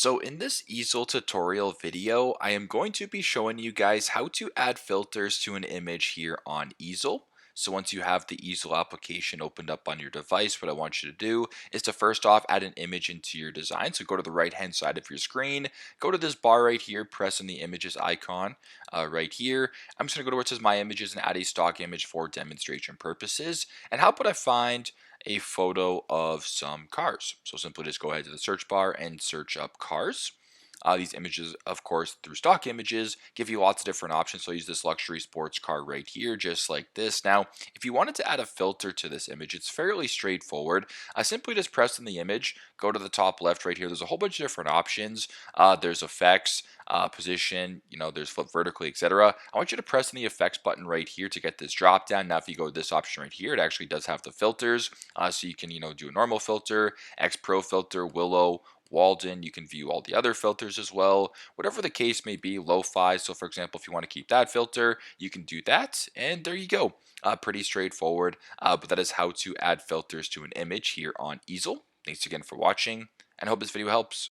So in this easel tutorial video, I am going to be showing you guys how to add filters to an image here on Easil. So once you have the Easel application opened up on your device, what I want you to do is to first off add an image into your design. So go to the right hand side of your screen, go to this bar right here, press on the images icon right here. I'm just going to go to where it says my images and add a stock image for demonstration purposes. And how about I find a photo of some cars? So simply just go ahead to the search bar and search up cars. These images, of course, through stock images, give you lots of different options. So I use this luxury sports car right here, just like this. Now, if you wanted to add a filter to this image, it's fairly straightforward. I simply just press in the image, go to the top left right here. There's a whole bunch of different options. There's effects, position, there's flip vertically, etc. I want you to press in the effects button right here to get this drop down. Now, if you go to this option right here, it actually does have the filters. So you can, do a normal filter, X Pro filter, Willow, Walden. You can view all the other filters as well, whatever the case may be. Lo-fi, so for example, if you want to keep that filter, you can do that, and there you go. Pretty straightforward, but that is how to add filters to an image here on Easel. Thanks again for watching, and I hope this video helps.